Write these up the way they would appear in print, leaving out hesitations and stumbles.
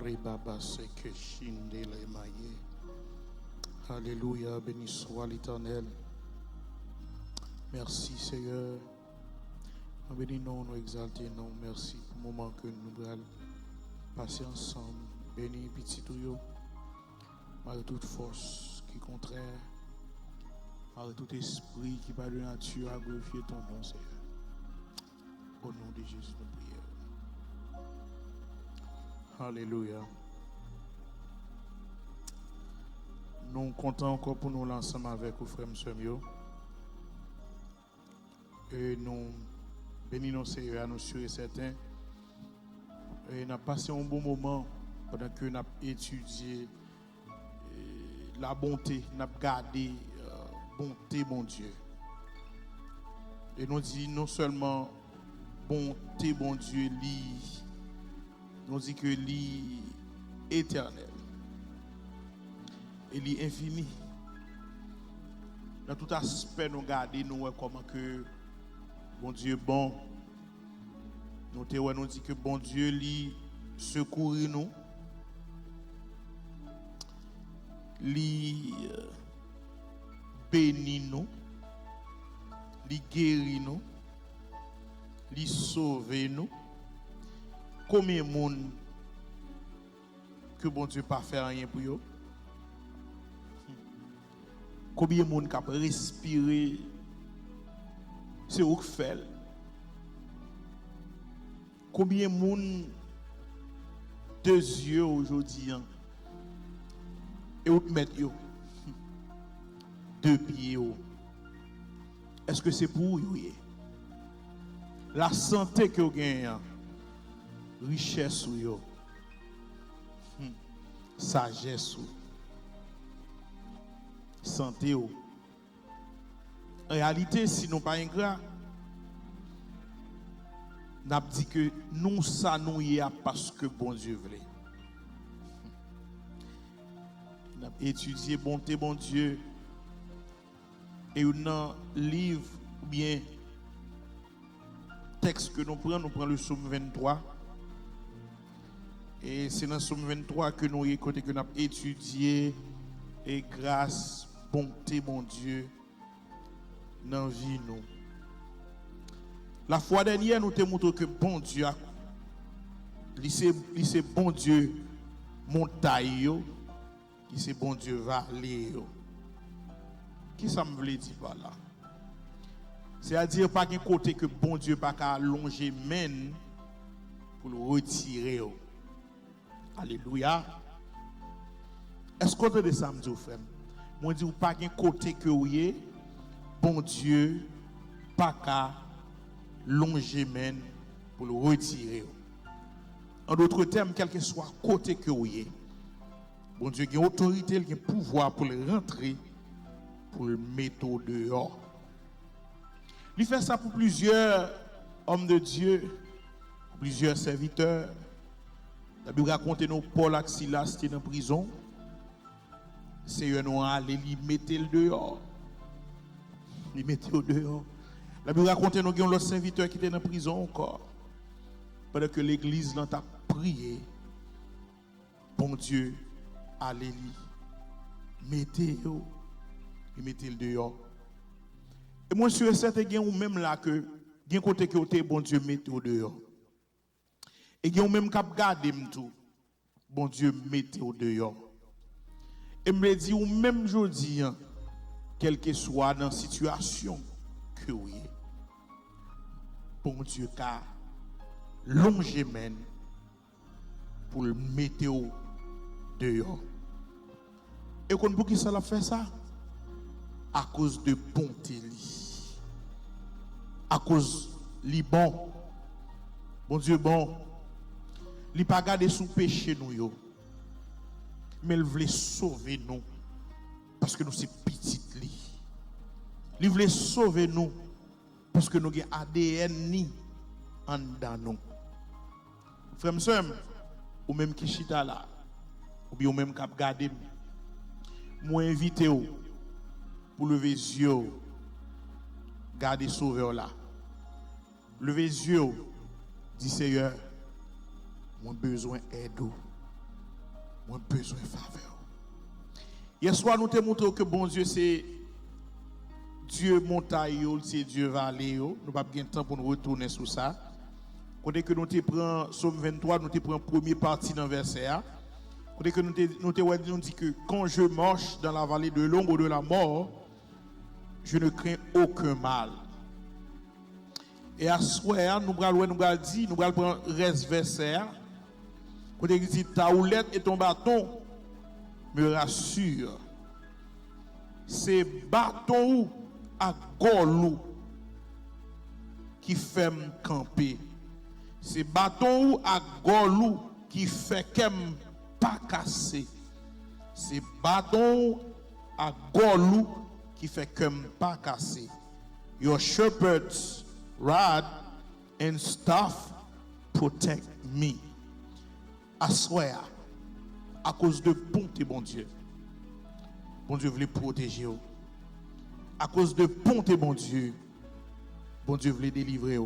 Ribaba seke shindele maye. Alléluia, béni soit l'Éternel. Merci Seigneur. Nous bénissons, nous exaltons, merci pour le moment que nous allons passer ensemble. Béni petit tuyau, malgré toute force qui est contraire, malgré tout esprit qui pas de nature à glorifier ton nom Seigneur. Au nom de Jésus, nous prions. Alléluia. Nous comptons encore pour nous l'ensemble avec vous, frères et et nous bénissons Seigneur, nous sûrs et certains. Et nous avons passé un bon moment pendant que nous avons étudié la bonté, nous avons gardé bonté, mon Dieu. Et nous disons non seulement bonté, mon Dieu, nous disons que l'île éternel et l'île infini. Dans tout aspect, nous gardons, nous voyons comment que bon Dieu bon. Nous disons que bon Dieu lui secourir nous, lui bénit nous, lui guérit nous, lui sauver nous. Combien de monde que bon Dieu pas faire rien pour eux? Combien de monde qui a respiré? C'est où que fait? Combien de monde deux yeux aujourd'hui et où mettre yo? Deux pieds. Est-ce que c'est pour vous? La santé que vous gagnez, richesse ou yo, sagesse ou santé ou. En réalité, si nous pas ingrat, n'a dit que nous ça nous y a parce que bon Dieu voulait. N'a étudié bonté bon Dieu et un livre ou bien texte que nous prenons le psaume 23. Et c'est dans le psaume 23 que nous avons étudié et grâce, bonté mon Dieu dans la vie nous. La fois dernière, nous te montré que bon Dieu, c'est bon Dieu montagne, c'est bon Dieu vallée. Qui ça me veut dire par là? C'est-à-dire pas qu'un côté que bon Dieu pas qu'à longer men pour le retirer. Alléluia. Est-ce qu'on te dit ça, me dit frère? Moi dis pas qu'un côté que oui, bon Dieu pas qu'à longer men pour le retirer. En d'autres termes, quel que soit côté que oui, bon Dieu a autorité, il a pouvoir pour le rentrer, pour le mettre dehors. Il fait ça pour plusieurs hommes de Dieu, pour plusieurs serviteurs. La Bible raconte nous Paul et Silas étaient en prison. Seigneur nous allé lui mettre le dehors. Il mettait au dehors. La Bible raconte nous qu'il y a l'autre serviteur qui était en prison encore. Pendant que l'église l'a prié, bon Dieu allait lui mettre le dehors. Et moi, je suis certain qu'il y a même là que, il y a un côté que bon Dieu mette au dehors. Et il y a même qui garder tout, bon Dieu mette au dehors. Et me dit, ou même aujourd'hui, quelle que soit dans la situation que oui, bon Dieu a longé men pour le mettre au dehors. Et pour qui ça l'a fait ça? À cause de bonté, à cause li bon Dieu bon, li pas garder sous péché nous yo, mais il voulait sauver nous parce que nous c'est petit li. Il voulait sauver nous parce que nous avons ADN ni en dedans nous. Frère m'seur, ou même qui chita là, ou bien ou même qui garder, moi invité ou pour lever les yeux, garder sauveur là. Lever les yeux, dit Seigneur, mon besoin aide. avons besoin de faveur. Hier soir, nous te montré que bon Dieu, c'est Dieu montagne, c'est Dieu vallée. Nous n'avons pas de temps pour nous retourner sur ça. Quand que nous te prenons Somme 23, nous te prenons première partie dans le verset A. Quand que nous dit que quand je marche dans la vallée de l'ombre de la mort, je ne crains aucun mal. Et à ce moment, nous allons prendre le reste verset A. Quand il dit ta houlette et ton bâton me rassurent. C'est bâton à golou qui fait me camper. C'est bâton à golou qui fait qu'aime pas casser. C'est bâton à golou qui fait qu'aime pas casser. Your shepherd's rod and staff protect me. I swear, à cause de bonté, bon Dieu. Bon Dieu voulait protéger. À cause de bonté, bon Dieu voulait délivrer.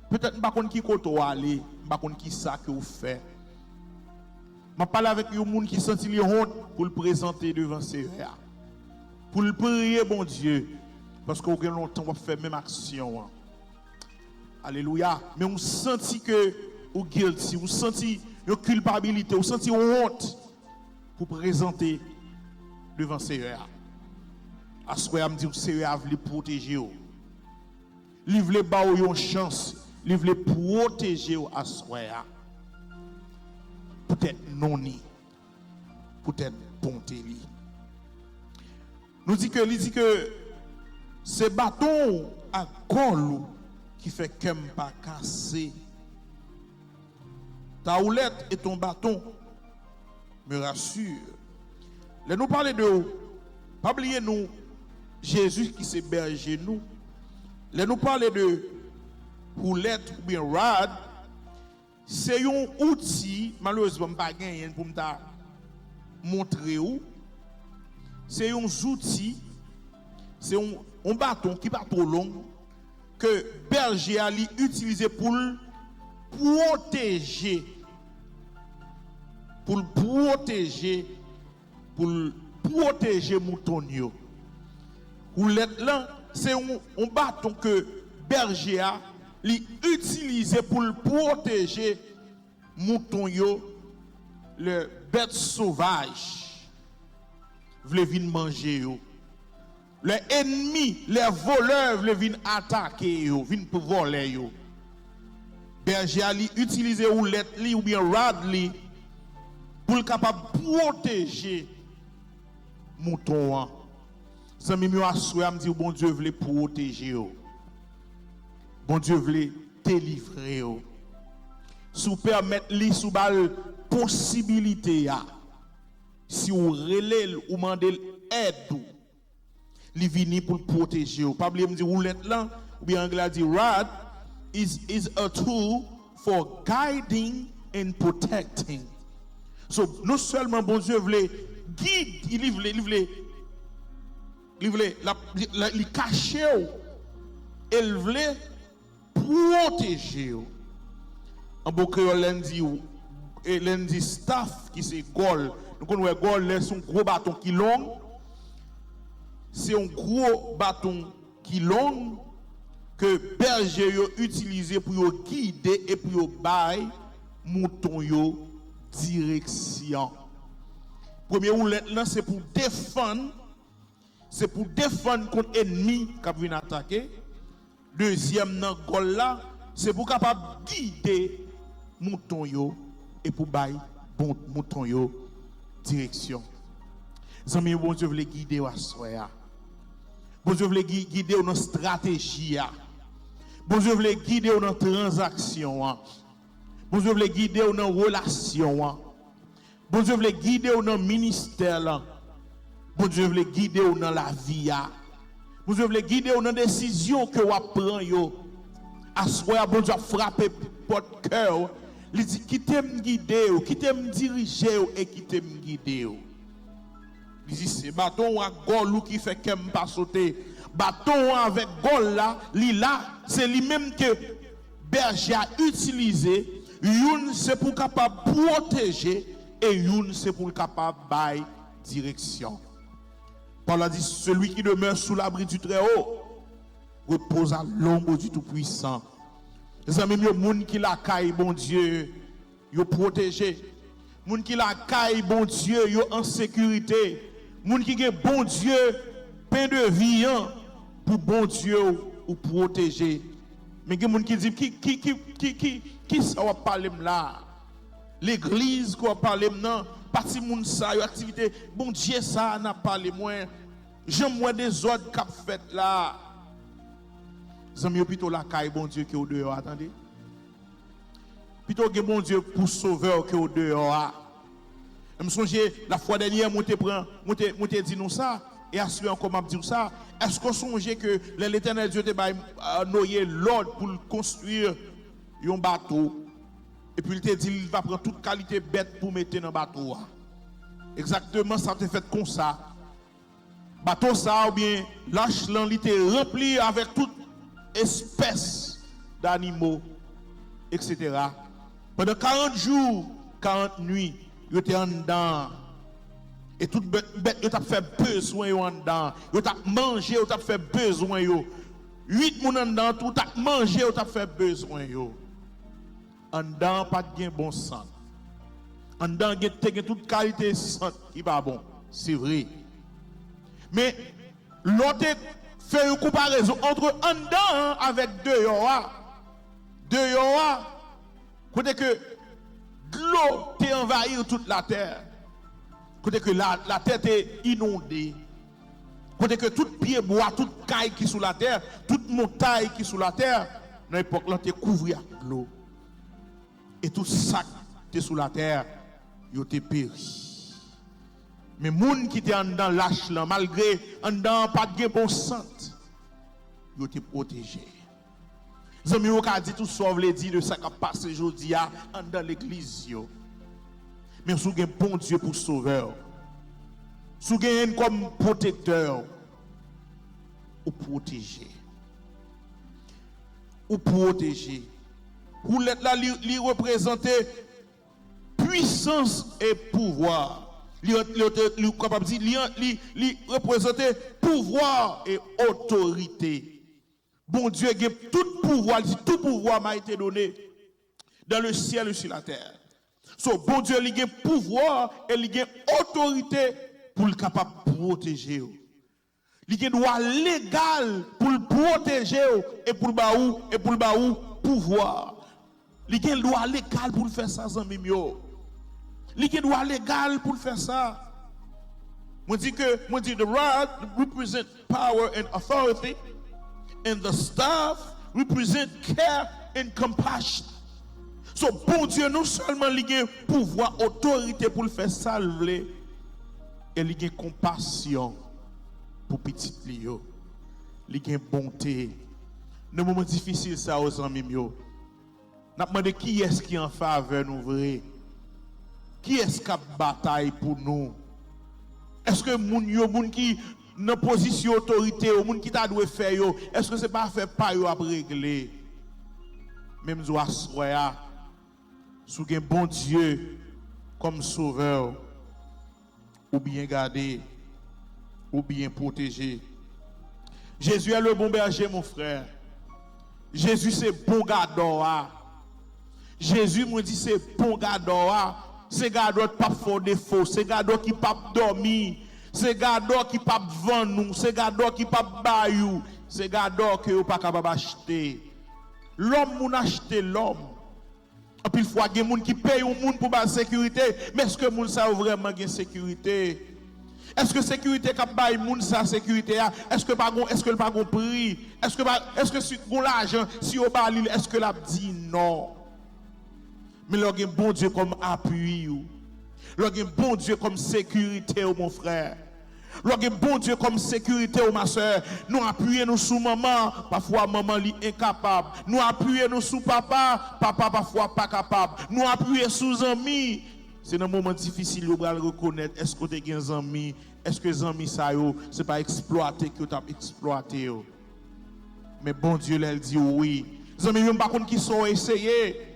Peut-être que je ne sais pas qui côté aller, je ne sais pas qui ça que vous faites. Je parle avec un monde qui sentit honte pour le présenter devant Seigneur. Pour le prier, bon Dieu. Parce qu'on a longtemps on fait même action. Alléluia. Mais on sentit que vous guilty, on sentit une culpabilité, on sentit honte pour présenter devant Seigneur. À ce moment-là, je me dis que Seigneur veut protéger. Il veut donner une chance. Il veut protéger à ce moment-là. Peut-être non, peut-être bonté. Nous dit que c'est bâton à col qui fait qu'elle pas casser. Ta houlette et ton bâton me rassurent. Là nous parler de pas oublier nous Jésus qui s'est berger nous. Là nous parler de houlette ou bien rod, c'est un outil malheureusement pas gagné pour me montrer où. C'est un outil, c'est un bâton qui pas trop long que berger a utilisé pour protéger mouton yo. Houlette là, c'est un bâton que berger a utilisé pour protéger mouton yo, le bête sauvage vle venir manger yo. Les ennemis, les voleurs vle venir attaquer yo, venir pour voler yo. Berger a utilisé houlette li ou bien rod li pour capable protéger mouton. Ça me dit assoya me dit bon Dieu veut protéger yo. Bon Dieu veut délivrer yo. Sous permettre li sous bal possibilité ya. Si vous relève ou mandez aide, li vini pour protéger. Pas oublier me dire roulette là ou bien anglais dit rod is a tool for guiding and protecting. So non seulement bon Dieu voulait guide, il voulait li cacher et il voulait protéger. En bon créole lundi staff qui c'est gol. Nous connaissons gol c'est un gros bâton qui long. C'est un gros bâton qui long que berger yo utilisé pour yo guider et pour yo bailler mouton yo direction. Premier roulette là c'est pour défendre contre ennemi qui vient attaquer. Deuxième nan gol là c'est pour capable guider mouton yo et pour bailler bon mouton yo direction. Zami bon Dieu veut guider à soya. Bon Dieu veut guider dans stratégie. Bon Dieu veut guider dans transaction. Bon Dieu veut guider dans relation. Bon Dieu veut guider dans ministère. Bon Dieu veut guider dans la vie. Bon Dieu veut guider dans décision que vous prenez. Assoya bon Dieu frapper votre cœur. Il dit qui t'aime guider, qui t'aime diriger et qui t'aime guider. Il dit c'est bâton à gol qui fait qu'elle pas sauter. Bâton avec gol là, c'est lui-même que berger a utilisé. Une c'est pour capable protéger et une c'est pour le capable bail direction. Paul a dit celui qui demeure sous l'abri du Très-Haut repose à l'ombre du Tout-Puissant. Les amis, les gens qui la caille bon Dieu, yo protégé. Les gens qui la caille bon Dieu, yo en sécurité. Les gens qui ont bon Dieu pain de vie pour bon Dieu ou protéger. Mais il y a des gens qui disent qui ça va parler là? L'église qu'on parle maintenant, parti moun ça, yo activité, bon Dieu ça n'a parlé moins. J'aime moins des ordres qu'a fait là. Zami plutôt la caille bon Dieu qui au dehors, attendez. Plutôt que bon Dieu pour sauveur qui au dehors. Je me songe la fois dernière moi te dit nous ça et assuré encore m'a dit ça. Est-ce qu'on songe que l'Éternel Dieu te ba noyer l'ordre pour construire un bateau et puis il te dit il va prendre toute qualité bête pour mettre dans le bateau. Exactement ça te fait comme ça. Bateau ça ou bien lâche l'en il te rempli avec toute espèce d'animaux etc. Pendant 40 jours, 40 nuits, ils étaient en dedans. Et toute bête, ils ont fait besoin en dedans. Ils ont mangé, ils ont fait besoin. 8 personnes en dedans, tout ont mangé, ils ont fait besoin. En dedans, pas de bon sang. En dedans, il y a toute qualité sang qui pas bon. C'est vrai. Mais l'autre fait une comparaison entre en dedans avec dehors. Dehors, côté que l'eau t'est envahir toute la terre. Côté que la terre est inondée. Côté que tout pied bois, toute caille qui est sous la terre, toute montagne qui est sous la terre, dans l'époque là t'es couvert avec l'eau. Et tout sac qui est sous la terre, il t'est péri. Mais moun qui était en dedans lâche là, malgré en dedans pas de bon sang, il t'est protégé. Zami ou ka dit tout sauve les dit de ça qui a passé aujourd'hui dans l'église yo. Mais sou gen bon Dieu pour sauveur. Sou gen comme protecteur ou protéger. Ou protéger. Ou l'être là li représenter puissance et pouvoir. Li capable dire li représenter pouvoir et autorité. Bon Dieu a tout pouvoir m'a été donné dans le ciel et sur la terre. So, bon Dieu a pouvoir et il a autorité pour le capable de protéger. Il a droit légal pour le protéger et pour le baou pouvoir. Il a droit légal pour le faire ça sans mimio. Il a droit légal pour le faire ça. Moi dit the rod represent power and authority. And the staff represent care and compassion. So, bon Dieu, non seulement il a pouvoir, autorité pour le faire salver, et il a compassion pour petit Lio. Il a bonté. Dans les moments difficiles, ça, aux amis, nous demandons qui est-ce qui est en faveur nous vrai? Qui est-ce qui a bataille pour nous? Est-ce que moun qui dans position autorité au monde qui t'a dû faire yo est-ce que c'est pas fait pas yo à régler même zo assoya sous un bon Dieu comme sauveur ou bien gardé ou bien protégé. Jésus est le bon berger mon frère. Jésus c'est bon gardeur. Jésus me dit c'est bon gardeur. C'est gardeur pas fort défaut, c'est gardeur qui pas dormir. C'est gardeur qui pas vendre nous, c'est gardeur qui pas bayou, c'est gardeur que vous pas capable acheter. L'homme moun acheter l'homme. Et puis il faut des gens qui payent un monde pour la sécurité, mais est-ce que moun ça vraiment gain sécurité? Est-ce que sécurité cap bail moun ça sécurité est-ce que pas gon prix? Est-ce que si gon l'argent si au balil est-ce que l'a dit non? Mais leur gen bon Dieu comme appui ou. Leur gen bon Dieu comme sécurité ou mon frère. Leur gen bon Dieu comme sécurité ou ma soeur. Nous appuyons nous sous maman, parfois maman li incapable. Nous appuyons nous sous papa, papa parfois pas capable. Nous appuyons sous amis. C'est un moment difficile de reconnaître est-ce que tu as des amis, est-ce que les amis ça yo, c'est pas exploiter que tu as exploité. Mais bon Dieu elle dit oui. Les amis même pas contre qui sont essayés.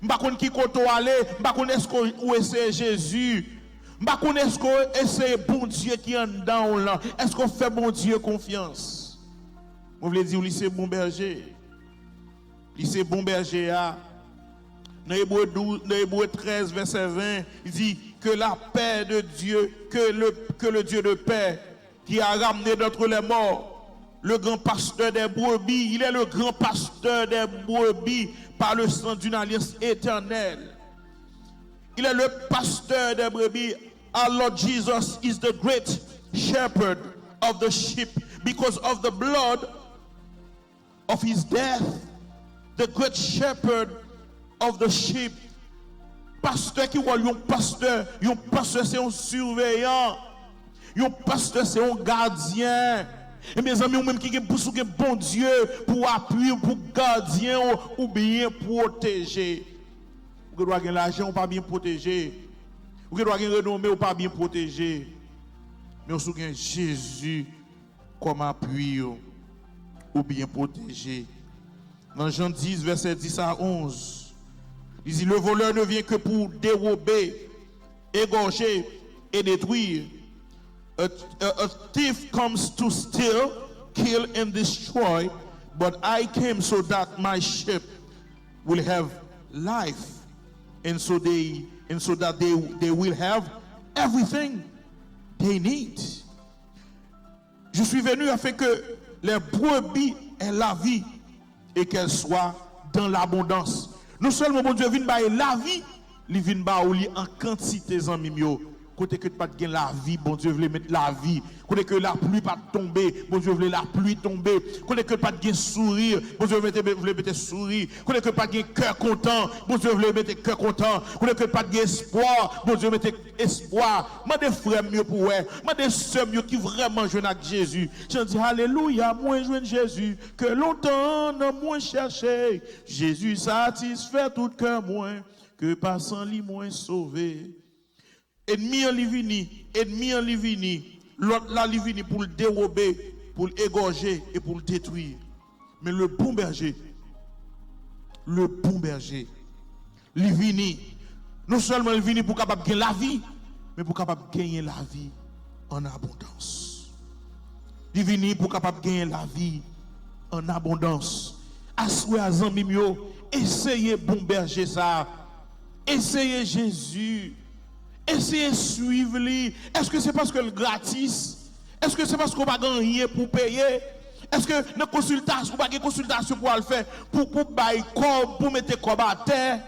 M'pa konn qui koto aller, m'pa konn est-ce qu'on essaie Jésus. M'pa konn est-ce qu'on essaie bon Dieu qui en dedans là. Est-ce qu'on fait bon Dieu confiance? Vous voulez dire lycée bon berger. Lycée bon berger a dans Hébreux 13 verset 20, il dit que la paix de Dieu, que le Dieu de paix qui a ramené d'entre les morts le grand pasteur des brebis, il est le grand pasteur des brebis par le sang d'une alliance éternelle. Il est le pasteur des brebis. Our Lord Jesus is the great shepherd of the sheep because of the blood of his death. The great shepherd of the sheep. Pasteur qui voit un pasteur c'est un surveillant. Un pasteur c'est un gardien. Et mes amis, même qui ont bon Dieu pour appuyer, pour gardien ou bien protéger. Vous devez avoir l'argent ou pas bien protégé. Vous devez avoir renommé ou pas bien protégé. Mais vous avez Jésus comme appui ou bien protégé. Dans Jean 10, verset 10 à 11, il dit, le voleur ne vient que pour dérober, égorger et détruire. A thief comes to steal, kill and destroy, but I came so that my sheep will have life, and so that they will have everything they need. Je suis venu afin que les brebis aient la vie et qu'elles soient dans l'abondance. Non seulement bon Dieu vient bailler la vie, il vient bailler en quantité en mimio. Côté que pas de la vie, bon Dieu veut mettre la vie. Côté que la pluie pas tomber, bon Dieu veut la pluie tomber. Côté que pas de sourire, bon Dieu veut mettre sourire. Côté que pas de cœur content, bon Dieu veut mettre cœur content. Côté que pas d'espoir, bon Dieu mettre espoir. Moi des frères mieux pour eux, moi des sœurs mieux qui vraiment joignent avec Jésus. Je dis alléluia, moi joindre Jésus que longtemps non moins cherché. Jésus satisfait tout cœur moins que passant lui moins sauvé. Ennemi en livini, l'autre là livini pour le dérober, pour l'égorger et pour le détruire. Mais le bon berger, livini, non seulement il vini pour capable gagner la vie, mais pour capable gagner la vie en abondance. Il vini pour capable gagner la vie en abondance. Assoyez à Zambimio, essayez bon berger ça, essayez Jésus. Essayez de suivre lui. Est-ce que c'est parce que le gratis? Est-ce que c'est parce qu'on n'a rien pour payer? Est-ce que nos consultations, on n'a pas de consultation pour le faire, pour mettre comme à terre?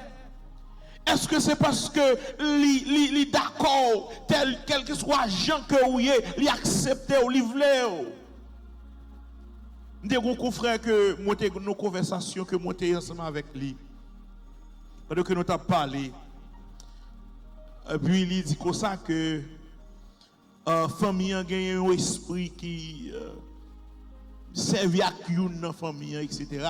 Est-ce que c'est parce que li d'accord, quel que soit gens que vous êtes, li accepté ou li vle? Nous avons un frère que nos conversations que nous avons ensemble avec lui. Pendant que nous avons parlé. Et puis il dit comme ça que la famille a gagné un esprit qui servait à une famille, etc.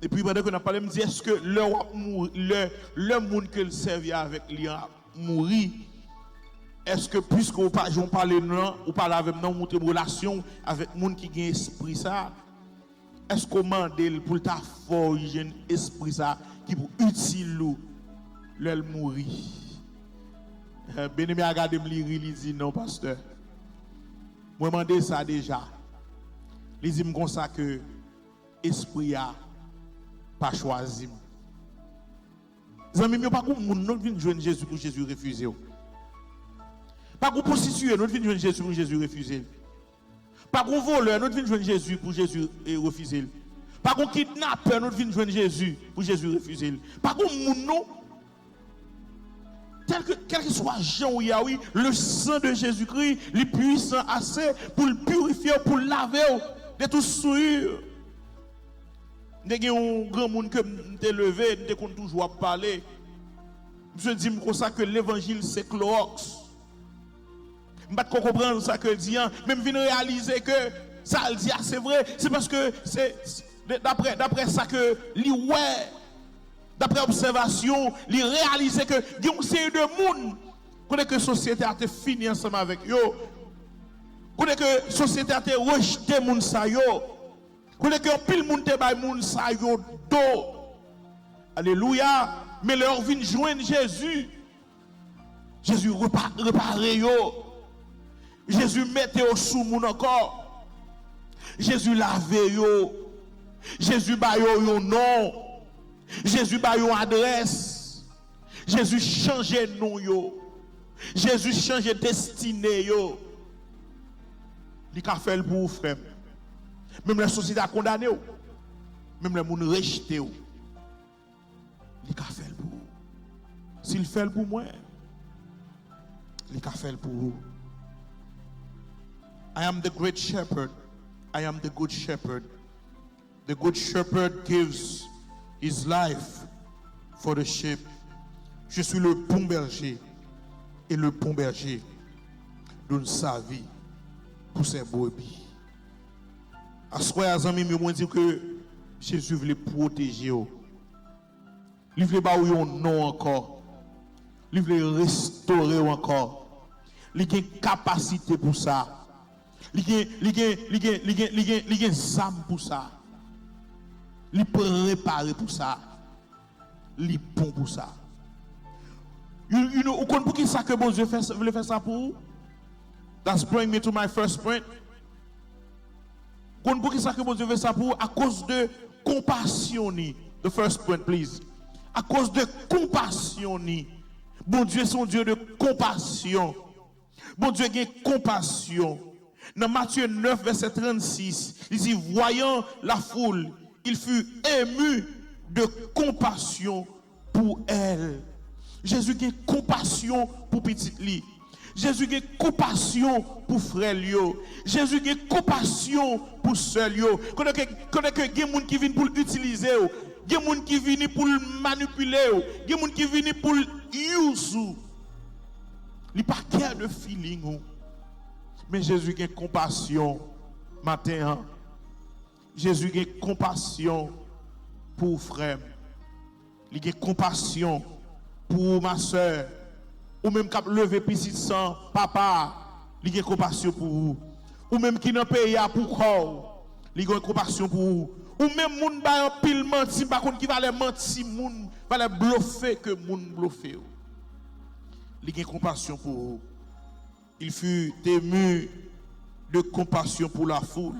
Et puis pendant qu'on a parlé, il me dit est-ce que le monde que servait avec lui a mouru? Est-ce que puisque vous parlez non, vous parlez avec nous, vous avez une relation avec le monde qui a un esprit ça? Est-ce qu'on demande pour ta forge un esprit ça qui pour utile l'elle mourir? Bien-aimé a regardé me lire, il dit non pasteur. Moi demandé ça déjà. Il dit comme ça que esprit a pas choisi. Zami pas comme nous vinn joindre Jésus pour Jésus refuser. Pas comme prostituée, nous vinn joindre Jésus pour Jésus refuser. Pas comme voleur, nous vinn joindre Jésus pour Jésus refuser. Pas comme kidnappeur, nous vinn joindre Jésus pour Jésus refuser. Pas comme nous quel que soit Jean ou Yahweh, le sang de Jésus-Christ, est puissant assez pour le purifier, pour le laver de tout souillure. Nous avons un grand monde que nous levé, nous avons toujours parlé. Je dis comme ça que l'évangile c'est Clorox. Je ne peux pas comprendre ça que dit, même je réaliser que ça le dit, c'est vrai, c'est parce que c'est d'après ça que ouais. D'après observation, il réalise que il y a une série de monde que la société a fini ensemble avec eux. Que la société a rejeté moun sa yo. Que pile monde te bay moun sa yo do. Alléluia. Mais leur vient joindre Jésus. Jésus repare yo. Jésus mette au sous moun encore. Jésus lave yo. Jésus ba yo yon nom. Jésus ba yo adresse. Jésus change nom yo. Jésus change destinée yo. Li ka fait pour vous frère. Même la société a condamné ou. Même les moun rejeté ou. Li ka fait pour vous. S'il fait pour moi, li ka fait pour vous. I am the great shepherd. I am the good shepherd. The good shepherd gives his life for the sheep. Je suis le bon berger. Et le bon berger donne sa vie pour ses brebis. À ce moment, les amis, je dis que Jésus veut protéger. Il veut pas un nom encore. Il veut restaurer encore. Il a une capacité pour ça. Il a une âme pour ça. Il peut réparer pour ça. Il est bon pour ça. Vous comprenez pour qui ça que bon Dieu veut faire ça pour vous? That's bring me to my first point. Vous comprenez pour qui ça que bon Dieu veut ça pour vous? À cause de compassion. The first point, please. À cause de compassion. Bon Dieu est un Dieu de compassion. Bon Dieu a compassion. Dans Matthieu 9, verset 36, il dit, voyant la foule, il fut ému de compassion pour elle. Jésus a compassion pour petit li. Jésus a compassion pour frère Lio. Jésus a compassion pour sœur Lio. Connaît que il y a des gens qui viennent pour l'utiliser, il y a des gens qui viennent pour le manipuler, il y a des gens qui viennent pour le use. Il n'y a pas qu'un de feeling. Mais Jésus a compassion matin. Jésus a compassion pour frère. Il a compassion pour ma soeur. Ou même qui a levé petit sang, papa, il a compassion pour vous. Ou même qui n'a payé pour corps, il a compassion pour vous. Ou même moun ba un pile menti, par contre qui va les mentir, moun va les bluffer que moun bluffer. Il a compassion pour vous. Il fut ému de compassion pour la foule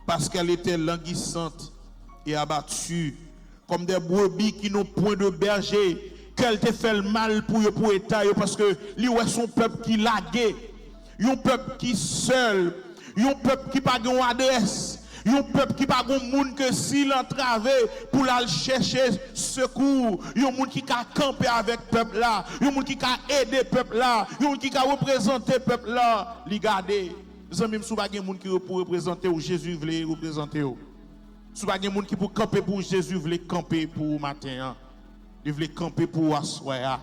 parce qu'elle était languissante et abattue comme des brebis qui n'ont point de berger, qu'elle te fait le mal pour l'État parce que lui est son peuple qui lagué, un peuple qui seul, un peuple qui pas de adresse, un peuple qui pas de monde que s'il entravé pour aller chercher secours, un monde qui a campé avec peuple là, un monde qui a aidé peuple là, un monde qui a représenté peuple là, regardez, les amis sou pas gen monde qui pour représenter ou Jésus voulait représenter ou. Sou pas gen monde qui pour camper pour Jésus voulait camper pour matin. Il voulait camper pour assoya.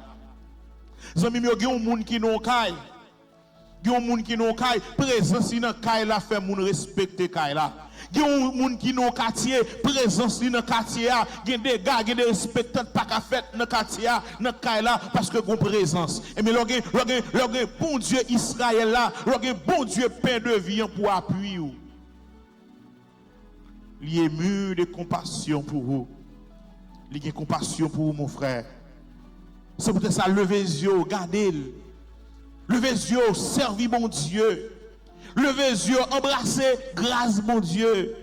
Les amis yo gen monde qui non kay. Gen monde qui non kay, présence dans kay la fait moun respecter kay la. Gen moun qui non quartier, présence dans quartier a, gen des gars, gen des respectants pas ka fait dans quartier a, dans kay la parce que gon présence. Et mais loge bon Dieu Israël là, loge bon Dieu pain de vie pour appui ou. Il est ému de compassion pour vous. Il a compassion pour vous, mon frère. C'est pour ça, levez les yeux, regardez-le. Levez les yeux, servez mon Dieu. Levez les yeux, embrassez grâce, mon Dieu.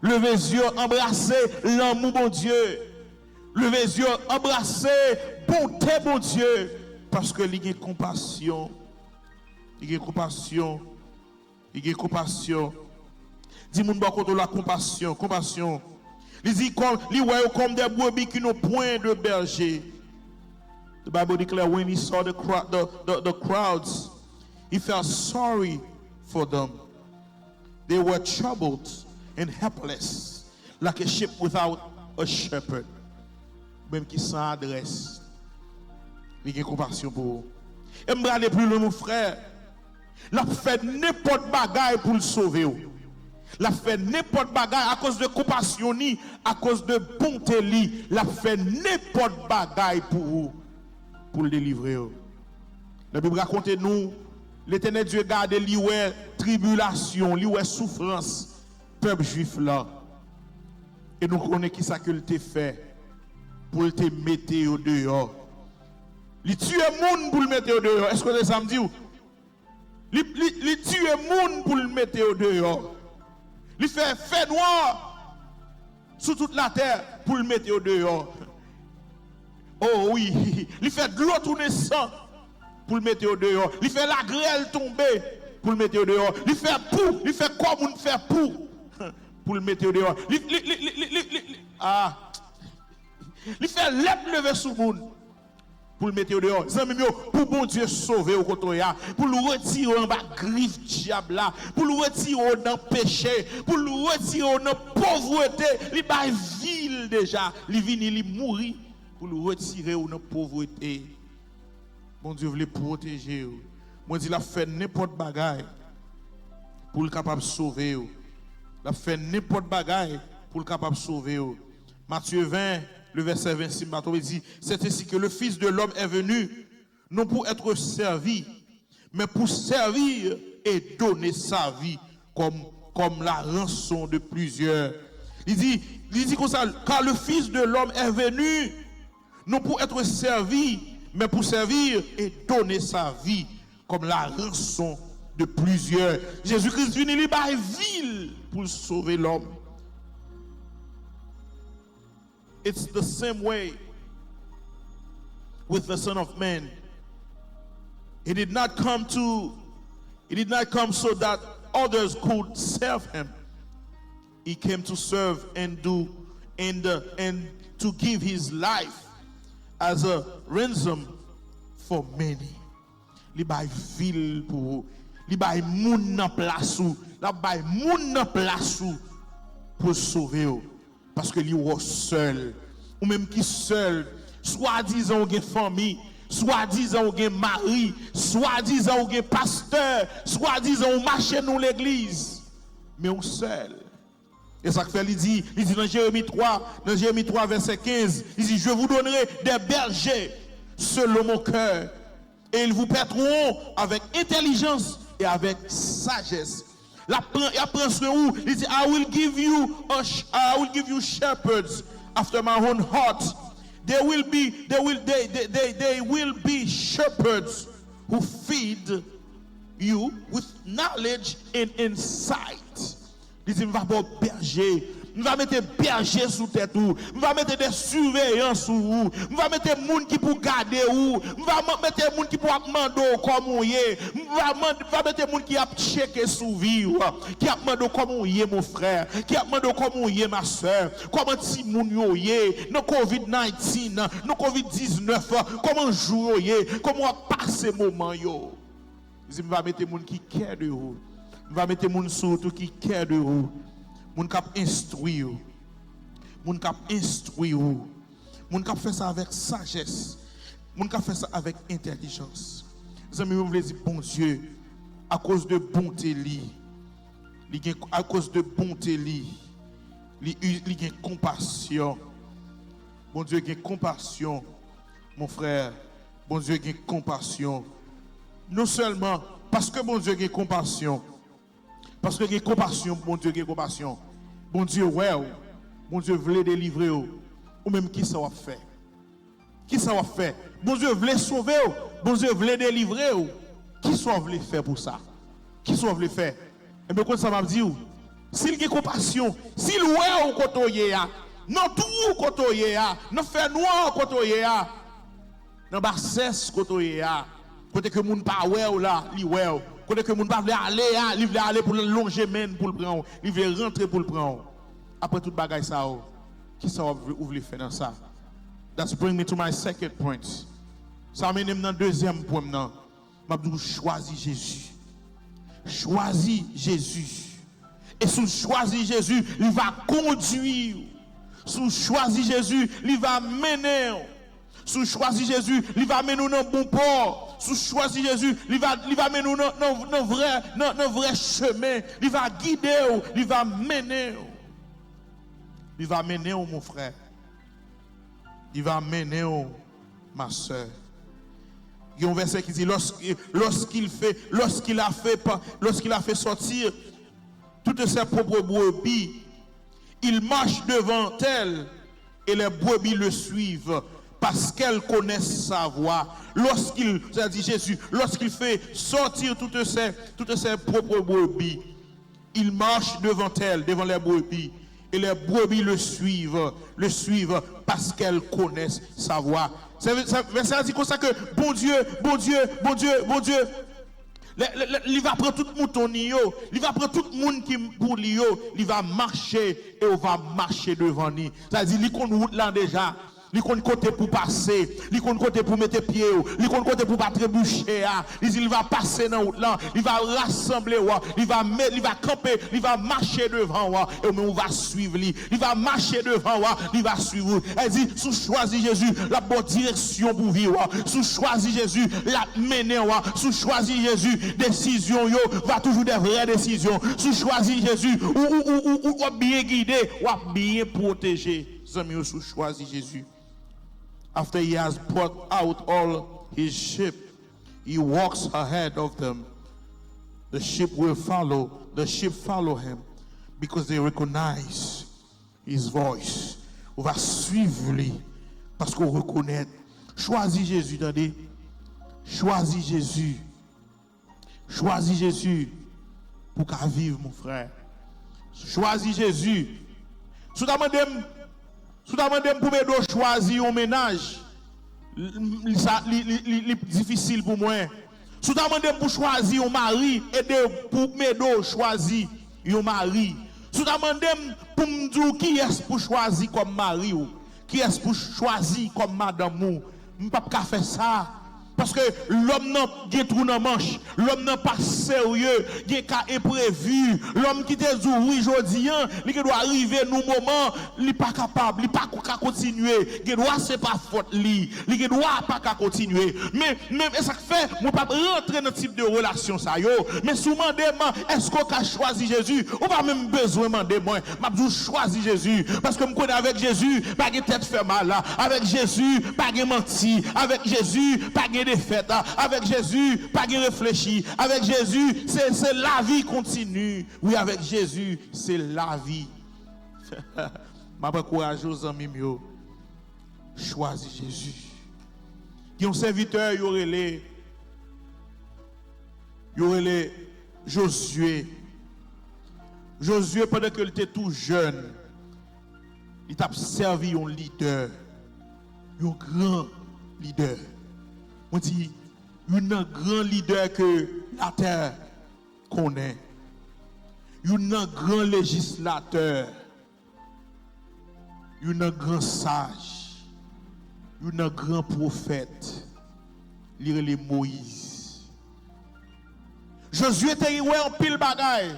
Levez les yeux, embrassez l'amour, mon Dieu. Levez les yeux, embrassez bonté, mon Dieu. Parce que il a compassion. Il a compassion. Il a compassion. Dis-moi contre la compassion. Compassion. Il dit comme des brebis qui n'ont point de berger. The Bible declares when he saw the crowds, he felt sorry for them. They were troubled and helpless, like a sheep without a shepherd. Même qui sans adresse, il a compassion pour vous. Et me regarder plus loin, mon frère. Il a fait n'importe bagaille pour le sauver. La fait n'importe bagaille à cause de compassion ni à cause de bonté li, la fait n'importe bagaille pour le délivrer. La Bible raconte nous l'Éternel Dieu garde li ouais tribulation, li ouais souffrance peuple juif là. Et nous connaissons qui ça que il fait. pour te mettre au dehors. Il tue moun pour le mettre au dehors. Est-ce que ça me dit? Il tue moun pour le mettre au dehors. Il fait noir sur toute la terre pour le mettre au dehors. Oh oui, il fait de l'eau tourner sang pour le mettre au dehors. Il fait la grêle tomber pour le mettre au dehors. Il fait pour, il fait comme on fait pour le mettre au dehors. Il fait l'être lever sous monde pour le mettre au dehors. Pour bon Dieu sauver au côté, pour le retirer en bas griffe diable là, pour le retirer dans le péché, pour le retirer dans la pauvreté. Il va ville déjà, il vient, il mourit pour le retirer dans la pauvreté. Bon Dieu voulait protéger. Moi dit il a fait n'importe bagaille pour le capable sauver. Il a fait n'importe bagaille pour le capable sauver. Matthieu 20 le verset 26, Matthieu dit, c'est ainsi que le Fils de l'homme est venu, non pour être servi, mais pour servir et donner sa vie comme la rançon de plusieurs. Il dit comme ça, car le Fils de l'homme est venu, non pour être servi, mais pour servir et donner sa vie comme la rançon de plusieurs. Jésus-Christ venu, il est ville pour sauver l'homme. It's the same way with the Son of Man. He did not come so that others could serve him. He came to serve and to give his life as a ransom for many. Li bay vil pour, li bay moun nan place ou, la bay moun nan place ou pour sauver ou. Parce que lui est seul, ou même qui seul, soi-disant ou gen famille, soi-disant ou gen mari, soi-disant ou gen pasteur, soi-disant ou marche dans l'église, mais ou seul. Et ça fait, il dit dans Jérémie 3, verset 15, il dit, je vous donnerai des bergers selon mon cœur, et ils vous paîtront avec intelligence et avec sagesse. La prend sur où? Il dit, I will give you shepherds after my own heart. They will be shepherds who feed you with knowledge and insight. Il dit, va pas berger. On va mettre berger sous tête ou, on va mettre des surveillants sous ou, on va mettre des gens qui pour garder ou, on va mettre des gens qui pour demander comment y est, on va mettre des gens qui a checker sous vie, qui a demandé comment y est mon frère, qui a demandé comment y est ma soeur, comment ti moun yo y est, no COVID-19, no COVID-19, comment jouer y est, comment passer moment yo. On va mettre des gens qui care de vous. On va mettre des gens surtout qui care de vous. Moun kap instruit ou. Moun kap instruit ou. Moun kap fait ça avec sagesse. Moun kap fait ça avec intelligence. Les amis, vous voulez dire, bon Dieu, à cause de bonté li, à cause de bonté li gen compassion. Bon Dieu gen compassion, mon frère. Bon Dieu gen compassion. Non seulement parce que bon Dieu gen compassion, parce que gen compassion, bon Dieu gen compassion. Bon Dieu, ouais, bon Dieu voulait délivrer ou même qui ça va faire? Qui ça va faire? Bon Dieu voulait sauver ou, bon Dieu voulait délivrer ou. Qui ça voulait faire pour ça? Qui ça voulait faire? Et bien quand ça m'a dit ou, s'il a compassion, s'il ouais ou kotoye a, non tout kotoye a, non fait noir kotoye a, non bassesse kotoye a, côté que moun pa ouais ou là, li ouais ou. Quand que moun pa vle aller, il veut aller pour le longer men pour le prendre, il veut rentrer pour le prendre. Après toute bagaille ça, qui ça vous voulez faire dans ça? That's bring me to my second point. Ça m'amène dans deuxième point maintenant. M'a dit choisis Jésus. Choisis Jésus. Et sous choisis Jésus, il va conduire. Sous choisis Jésus, il va mener. Sous choisis Jésus, il va mener nous dans bon port. Sous choisis Jésus, il va mener nous dans vrai chemin. Il va guider, il va mener. Il va mener mon frère. Il va mener ma soeur. Il y a un verset qui dit lorsqu'il a fait sortir toutes ses propres brebis, il marche devant elles et les brebis le suivent parce qu'elles connaissent sa voix. Lorsqu'il, ça dit Jésus, lorsqu'il fait sortir toutes ses propres brebis, il marche devant elles, devant les brebis, et les brebis le suivent parce qu'elles connaissent sa voix. Ça dit comme ça que bon Dieu, il va prendre tout le mouton, il va prendre tout le monde qui pour lui, il va marcher et on va marcher devant lui. Ça dit, il connaît route là déjà. Il connaît côté pour passer, il connaît côté pour mettre pied, il connaît côté pour pas trébucher. Il va passer dans route là, il va rassembler, il va camper, il va marcher devant et on va suivre lui. Il va marcher devant, il va suivre. Elle dit, sous choisi Jésus, la bonne direction pour vivre. Sous choisi Jésus, la mener, sous choisi Jésus, décision va toujours des vraies décisions. Sous choisi Jésus, ou bien guidé, ou bien protégé. Amis, sous choisi Jésus. After he has brought out all his sheep, he walks ahead of them. The sheep follow him because they recognize his voice. On va suivre lui parce qu'on reconnaît. Choisis Jésus, attendez. Choisis Jésus. Choisis Jésus pour qu'à vivre, mon frère. Choisis Jésus. Sous ta pour me choisir un ménage, c'est difficile pour moi. Si tu as pour choisir un mari, et pour me choisir un mari. Si tu as pour me dire qui est pour choisir comme mari, qui est pour choisir comme madame, je ne peux pas faire ça. Parce que l'homme n'a pas trou dans manche, l'homme n'a pas sérieux, il y a cas imprévu. L'homme qui te dit oui aujourd'hui, il doit arriver nous moment, il n'est pas capable, il n'est pas capable de continuer. Il doit c'est pas faute lui, il doit pas continuer. Mais même ça fait, moi pas rentrer dans ce type de relation ça yo. Mais souvent est-ce qu'on a choisi Jésus? On pas même besoin demander moi, m'a dit choisi Jésus parce que me connais avec Jésus, pas de tête fait mal là. Avec Jésus, pas de menti, avec Jésus, pas de défaite. Avec Jésus, pas de réfléchir. Avec Jésus, c'est la vie continue. Oui, avec Jésus, c'est la vie. Ma encourage aux amis mieux. Choisis Jésus. Il y a un serviteur, il y aurait les Josué. Josué, pendant qu'il était tout jeune, il t'a servi un leader, un grand leader. On dit, un grand leader que la terre connaît. Un grand législateur. Un grand sage. Un grand prophète. Lire les Moïse. Josué était en pile bagaille.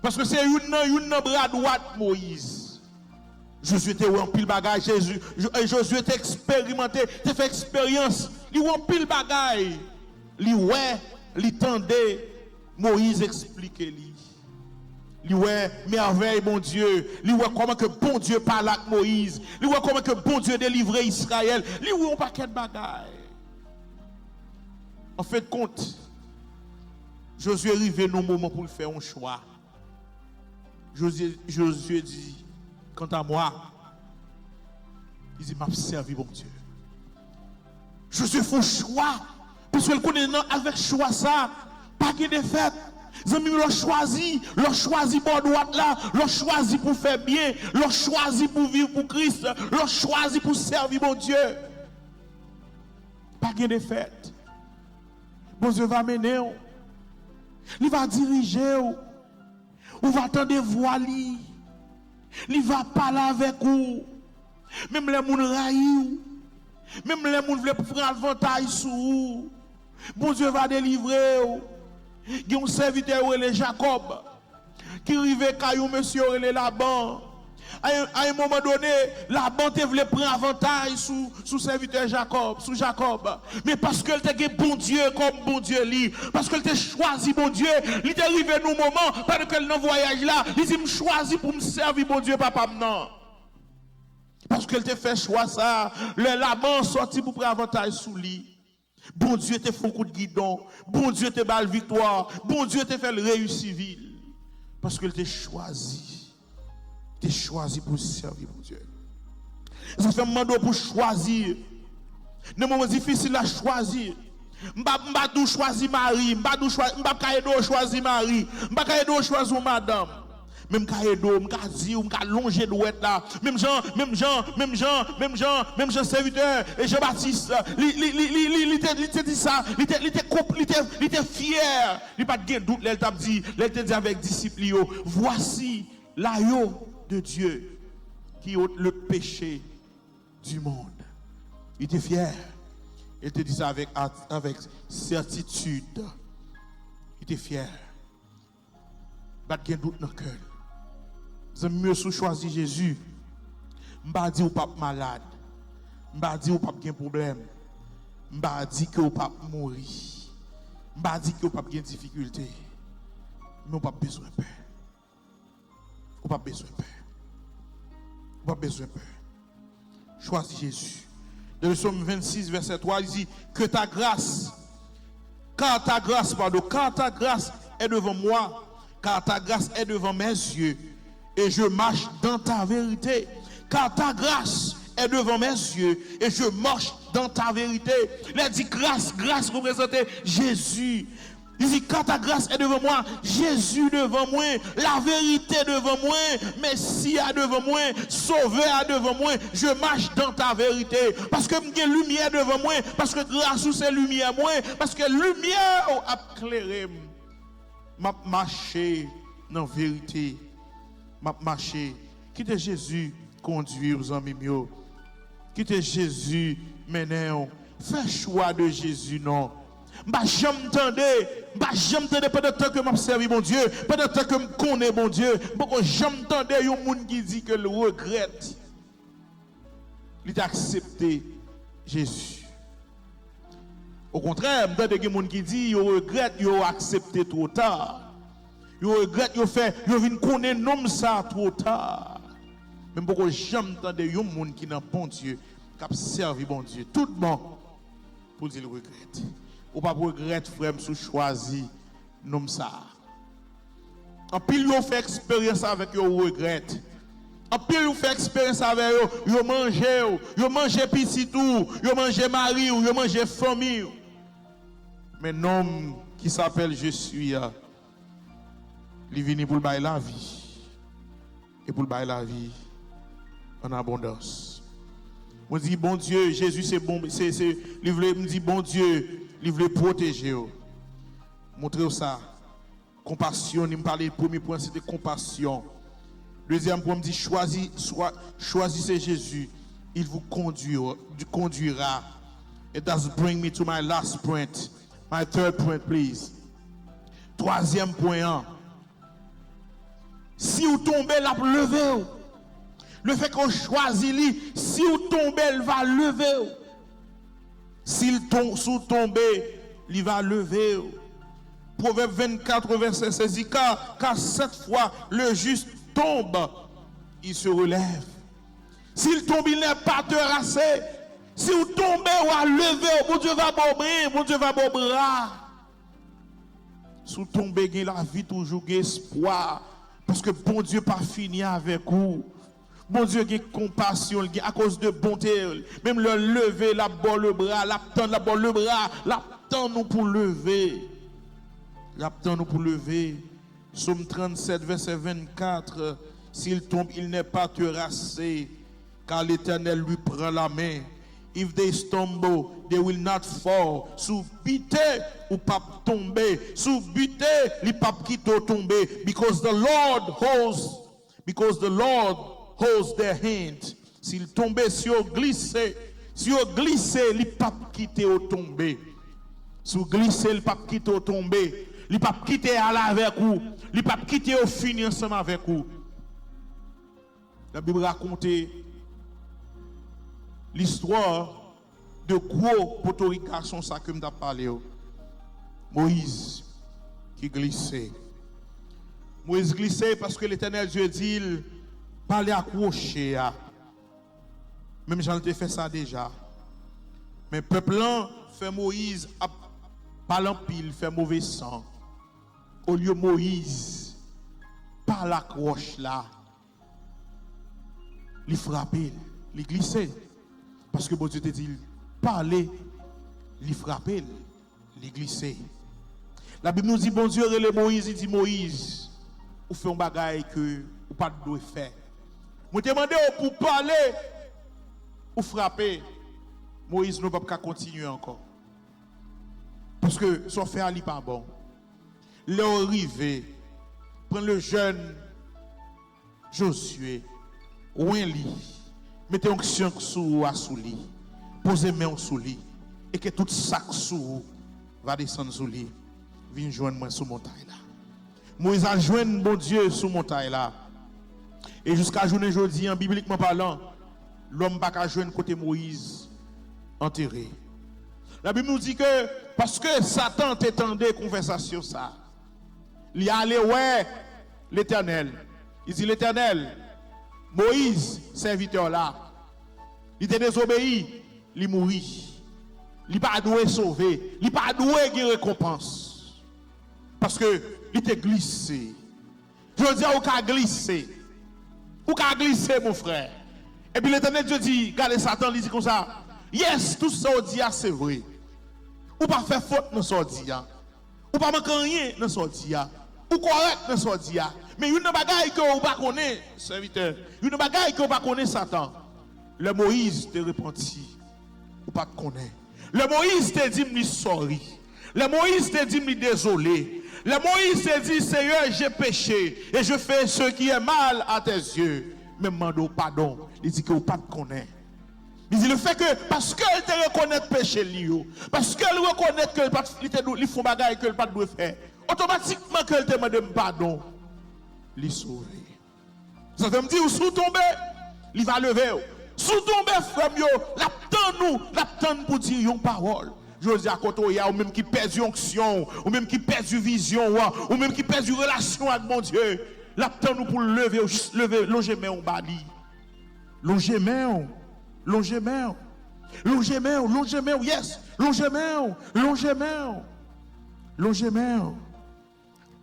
Parce que c'est une bras droite Moïse. Josué était en pile bagaille. Josué était expérimenté, il fait expérience. Il en pile bagaille. Il tendait Moïse expliquer lui. Il merveille bon Dieu. Il comment que bon Dieu parle avec Moïse. Il comment que bon Dieu délivrait Israël. Il un paquet de bagaille. En fait compte, Josué est arrivé dans le moment pour faire un choix. Josué dit, quant à moi, il dit, m'a servi bon Dieu. Josué fait un choix. Parce qu'il connaît avec choix ça, pas de défaite. Les amis l'ont choisi pour droite là, l'ont choisi pour faire bien, l'ont choisi pour vivre pour Christ, l'ont choisi pour servir mon Dieu. Pas de défaite. Bon Dieu va mener, il va diriger, on va attendre voix lui, il va parler avec vous, même les gens raillent, même les gens veulent prendre avantage sur vous. Bon Dieu va délivrer. Il y a un serviteur, Jacob, qui arrivait quand monsieur Laban. À un moment donné, Laban voulait prendre avantage sous serviteur Jacob, sous Jacob. Mais parce qu'elle était bon Dieu comme bon Dieu lui, parce qu'elle était choisi bon Dieu, il est arrivé à un moment, pendant qu'elle dans voyage là, il dit, me choisi pour me servir bon Dieu, papa, non. Parce qu'elle te fait choix ça, le Laban sorti pour prendre avantage sous lui. Bon Dieu te fait un coup de guidon. Bon Dieu te bat la victoire. Bon Dieu te fait le réussir ville. Parce qu'il t'a choisi. T'es choisi pour servir mon Dieu. Ça fait mando pour choisir. Dans moments difficiles à choisir. M'pa dou choisir Marie, m'pa kaido choisir Marie, m'pa kaido choisir madame. Même kaido, m'ka di ou m'ka longer douette là. Même Jean serviteur et Jean-Baptiste, il était dit ça, il était fier. Il pas de doute, il t'a dit avec disciples, voici l'agneau de Dieu qui ôte le péché du monde. Il était fier. Il te dit ça avec certitude. Il était fier. Pas de doute dans le cœur. C'est mieux si choisir Jésus. Je ne pas dire ou pas malade. Je ne pas dire ou pas de problème. Je ne pas dire que ou pas mourir. Je ne pas dire que ou pas de difficulté. Mais on pas besoin de peur. On pas besoin de peur. On pas besoin de peur. Choisis Jésus. Dans le psaume 26, verset 3, il dit que ta grâce, car ta grâce est devant moi, car ta grâce est devant mes yeux, et je marche dans ta vérité. Car ta grâce est devant mes yeux, et je marche dans ta vérité. Il dit grâce représentait Jésus. Il dit, quand ta grâce est devant moi, Jésus devant moi, la vérité devant moi, Messie devant moi, Sauveur devant moi, je marche dans ta vérité. Parce que j'ai lumière devant moi, parce que grâce c'est lumière moi, parce que lumière a éclairé. M'a marché dans la vérité. M'a marché. Quitte Jésus conduire aux amis mieux. Quitte Jésus mener. Fais choix de Jésus non. J'aime t'entendre pendant temps que m'observe mon Dieu, pendant temps que me connais mon Dieu, j'aime t'entendre un monde qui dit que le regrette. Il a accepté Jésus. Au contraire, m'entendre des gens qui dit il regrette, il a accepté trop tard. Il regrette, il vient connaître nom ça trop tard. Même pourquoi j'aime entendre un monde qui n'a bon Dieu, qui a servi bon Dieu, tout le monde pour dire le regrette. Ou pas regretter frère sous choisi nom ça. En pile yo fait expérience avec yo regrette. En pile yo fait expérience avec yo manger petit tout, yo manger mari, yo manger famille. Mais nom qui s'appelle je suis il vient pour bailler la vie. Et pour bailler la vie en abondance. Moi dis bon Dieu, Jésus c'est bon, il me dit bon Dieu, il veut protéger. Montrez ça. Compassion, il me parlait, le premier point c'était compassion. Deuxième point, il me dit choisissez Jésus, il vous conduira. It does bring me to my last point. My third point, please. Troisième point. Si vous tombez, la levez. Le fait qu'on choisit lui, si vous tombez, elle va lever. S'il tombe, il va lever. Proverbe 24, verset 16 dit car cette fois le juste tombe, il se relève. S'il tombe, il n'est pas terrassé. Si vous tombez ou à lever, bon Dieu va bomber, bon Dieu va bomber. Si vous tombez, la vie toujours espoir. Parce que bon Dieu pas fini avec vous. Bon Dieu qui compassion, à cause de bonté, même le lever, la bonne le bras, l'attendre le bras, l'attendre nous pour lever. L'attendre nous pour lever. Psaume 37, verset 24. S'il tombe, il n'est pas terrassé, car l'Éternel lui prend la main. If they stumble, they will not fall. Sous bité ou pas tomber. Sous bité, li pas quitter tomber. Because the Lord holds their hand. S'il tombait, si on glissait, il pas quitter au tomber. Si on glissait, il pas quitter au tomber. Il pas quitter à la avec vous. Il pas quitter au finir ensemble avec vous. La Bible raconte l'histoire de gros potorications, ça que m'a parlé. Moïse qui glissait. Moïse glissait parce que l'Éternel Dieu dit pas les accrocher. Même j'en ai fait ça déjà. Mais le peuple fait Moïse pas l'empile, fait mauvais sang. Au lieu Moïse, par la croche là, il frappe. il glissait. Parce que bon Dieu te dit, parler, il frappait, il glissait. La Bible nous dit, bon Dieu, relève Moïse, il dit, Moïse, ou fait un bagage que ou pas de faire. Je te demande pour parler ou frapper. Moïse ne peut pas continuer encore. Parce que son frère n'est pas bon. L'arrivée, prendre le jeune Josué, ou un lit, mettez un chien sous lui, posez main sous lui, et que tout sac sous va descendre sous lui. Viens joindre moi sous montagne là. Moïse a joint bon Dieu sous montagne là. Et jusqu'à journée aujourd'hui, en bibliquement parlant, l'homme n'a pas joindre côté Moïse enterré. La Bible nous dit que parce que Satan t'étendait conversation ça, il y allé ouais l'Éternel. Il dit l'Éternel, Moïse, serviteur là, il était désobéi, il mourit. Il n'a pas doué sauver, il n'a pas doué qui récompense. Parce que il était glissé. Je veux dire, il a glissé. Ou qu'a glissé, mon frère. Et puis l'Éternel Dieu dit, regardez Satan, il dit comme ça, yes, tout ça on dit, c'est vrai. Ou pas faire faute dans ce qu'on dit. Ou pas manquer rien dans ce qu'on dit. Ou correct dans ce qu'on dit. Mais une bagaille que vous ne connaissez pas, serviteur, une bagaille que vous ne connaissez pas, Satan. Le Moïse te repenti. Ou pas te connaître. Le Moïse te dit, me sorry. Le Moïse te dit, me désolé. Le Moïse te dit, Seigneur, j'ai péché et je fais ce qui est mal à tes yeux. Mais demande pardon. Il dit que vous ne te connaissez pas. Il dit le fait que, parce qu'elle te reconnaît péché, parce qu'elle reconnaît qu'il faut bagaille qu'elle pas doit faire, automatiquement qu'elle te demande pardon, il sauve. Ça veut me dire, sous tomber, il va lever. Sous tomber, frère, l'attend pour dire une parole. Je dis à côté, il y a ou même qui perd une onction, ou même qui perd une vision, ou même qui perd une relation avec mon Dieu. L'attend nous pour lever, longer main au bali. Longer main. Longer main, yes. Longer main.